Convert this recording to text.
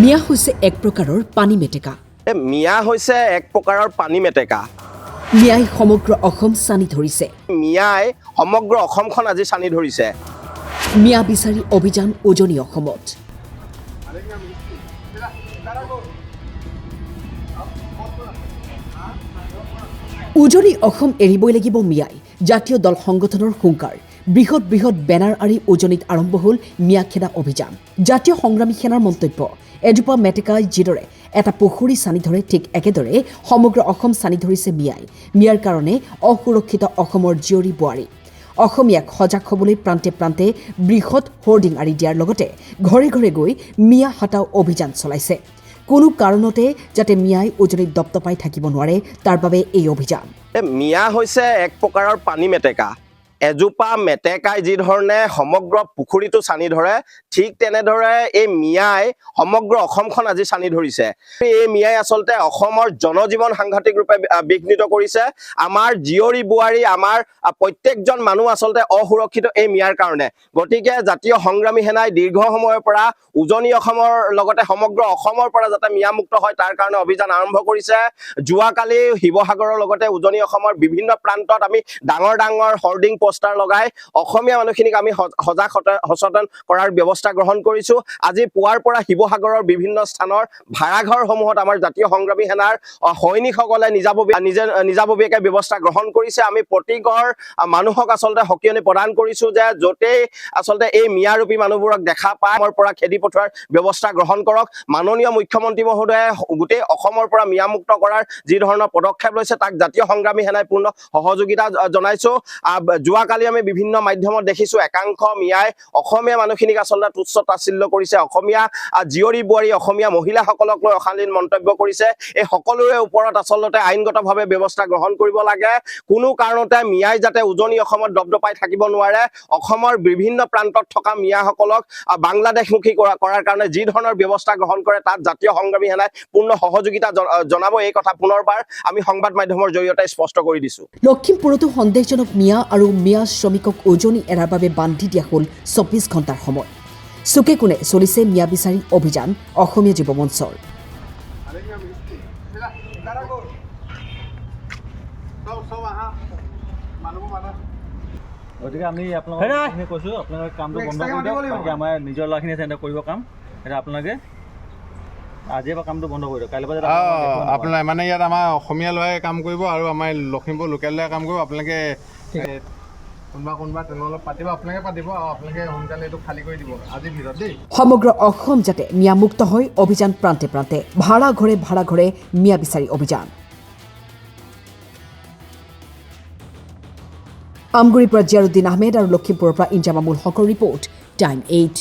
মিয়া হৈছে এক প্ৰকাৰৰ পানী মেটেকা। মিয়া হৈছে এক প্ৰকাৰৰ পানী মেটেকা। মিয়াই সমগ্ৰ অসম চানি ধৰিছে। মিয়াই সমগ্ৰ অসমখন আজি চানি ধৰিছে। মিয়া বিচাৰি অভিযান উজনি অসমত। উজনি অসম এৰিবই লাগিব মিয়াই। জাতীয় দল সংগঠনৰ হুংকাৰ। বৃহৎ বৃহৎ বেনাৰ আঁৰি উজনিত আৰম্ভ হ'ল মিয়া খেদা অভিযান। জাতীয় সংগ্ৰামী সেনাৰ মন্তব্য, এজোপা মেটেকাই যিদৰে এটা পুখুৰী চানি ধৰে, ঠিক একেদৰে সমগ্ৰ অসম চানি ধৰিছে মিয়াই। মিয়াৰ কাৰণে অসুৰক্ষিত অসমৰ জীয়ৰী বোৱাৰী। অসমীয়াক সজাগ হ'বলৈ প্ৰান্তে প্ৰান্তে বৃহৎ হোৰ্ডিং আঁৰি দিয়াৰ লগতে ঘৰে ঘৰে গৈ মিয়া হাটাও অভিযান চলাইছে। কোনো কাৰণতে যাতে মিয়াই উজনিত দপদপাই থাকিব নোৱাৰে, তাৰ বাবে এই অভিযান। মিয়া হৈছে এক প্ৰকাৰৰ পানী মেটেকা। এজোপা মেটেকাই যিধৰণে সমগ্ৰ পুখুৰীটো চানি ধৰে, ঠিক তেনেদৰে এই মিয়াই সমগ্ৰ অসমখন আজি চানি ধৰিছে। এই মিয়াই আচলতে অসমৰ জনজীৱন সাংঘাতিক ৰূপে বিঘ্নিত কৰিছে। আমাৰ জীয়ৰী বোৱাৰী, আমাৰ প্ৰত্যেকজন মানুহ আচলতে অসুৰক্ষিত এই মিয়াৰ কাৰণে। গতিকে জাতীয় সংগ্ৰামী সেনাই দীৰ্ঘ সময়ৰ পৰা উজনি অসমৰ লগতে সমগ্ৰ অসমৰ পৰা যাতে মিয়া মুক্ত হয় তাৰ কাৰণে অভিযান আৰম্ভ কৰিছে। যোৱাকালি শিৱসাগৰৰ লগতে উজনি অসমৰ বিভিন্ন প্ৰান্তত আমি ডাঙৰ ডাঙৰ হৰ্ডিং পোষ্টাৰ লগাই অসমীয়া মানুহখিনিক আমি সজাগ সচেতন কৰাৰ ব্যৱস্থা গ্ৰহণ কৰিছো। আজি পুৱাৰ পৰা শিৱসাগৰৰ বিভিন্ন স্থানৰ ভাড়াঘৰসমূহত আমাৰ জাতীয় সংগ্ৰামী সেনাৰ সৈনিকসকলে নিজাববীয়াকৈ ব্যৱস্থা গ্ৰহণ কৰিছে। আমি প্ৰতি ঘৰ মানুহক আচলতে সকিয়নি প্ৰদান কৰিছো যে য'তেই আচলতে এই মিয়াৰূপী মানুহবোৰক দেখা পায় পৰা খেদি পঠোৱাৰ ব্যৱস্থা গ্ৰহণ কৰক। মাননীয় মুখ্যমন্ত্ৰী মহোদয়ে গোটেই অসমৰ পৰা মিয়া মুক্ত কৰাৰ যি ধৰণৰ পদক্ষেপ লৈছে তাক জাতীয় সংগ্ৰামী সেনাই পূৰ্ণ সহযোগিতা জনাইছো। যোৱাকালি আমি বিভিন্ন মাধ্যমত দেখিছো একাংশ মিয়াই অসমীয়া মানুহখিনিক আচলতে তুচ্ছ তাচ্ছিল্য কৰিছে। অসমীয়া জীয়ৰী বোৱাৰী, অসমীয়া মহিলাসকলক লৈ অশালীন মন্তব্য কৰিছে। এই সকলোৰে ওপৰত আচলতে আইনগতভাৱে ব্যৱস্থা গ্ৰহণ কৰিব লাগে। কোনো কাৰণতে মিয়াই যাতে উজনি অসমত দপদপাই থাকিব নোৱাৰে। অসমৰ বিভিন্ন প্ৰান্তত থকা মিয়াসকলক বাংলাদেশমুখী কৰাৰ কাৰণে যি ধৰণৰ ব্যৱস্থা গ্ৰহণ কৰে তাত জাতীয় সংগ্ৰামী সেনাই পূৰ্ণ সহযোগিতা জনাব। এই কথা পুনৰবাৰ আমি সংবাদ মাধ্যমৰ জৰিয়তে স্পষ্ট কৰি দিছো। লখিমপুৰতো সন্দেহজনক মিয়া আৰু মিয়া শ্ৰমিকক উজনি এৰাৰ বাবে বান্ধি দিয়া হ'ল 24 ঘণ্টাৰ সময়। চুকে কোণে চলিছে মিয়া বিচাৰি অভিযান অসমীয়া যুৱ মঞ্চৰ। গতিকে আমি আপোনালোকে কৈছোঁ, আপোনালোকে কামটো বন্ধ কৰি দিয়ক। বাকী আমাৰ নিজৰ ল'ৰাখিনিয়ে তেন্তে কৰিব কাম। এতিয়া আপোনালোকে আজিৰ পৰা কামটো বন্ধ কৰি দিয়ক। কাইলৈ পৰা আপোনাৰ মানে ইয়াত আমাৰ অসমীয়া ল'ৰাই কাম কৰিব আৰু আমাৰ লখিমপুৰ লোকেল ল'ৰাই কাম কৰিব। আপোনালোকে কোনোবা তেনেহ'লে পাতিব, আপোনালোকে পাতিব আৰু আপোনালোকে সোনকালে এইটো খালী কৰি দিব আজিৰ ভিতৰত দেই। সমগ্ৰ অসম যাতে মিয়া মুক্ত হয়, অভিযান প্ৰান্তে প্ৰান্তে ভাড়া ঘৰে মিয়া বিচাৰি অভিযান। আমগুৰিৰ পৰা জিয়াৰুদ্দিন আহমেদ আৰু লখিমপুৰৰ পৰা ইনজামামুল হকৰ ৰিপৰ্ট, টাইম 8।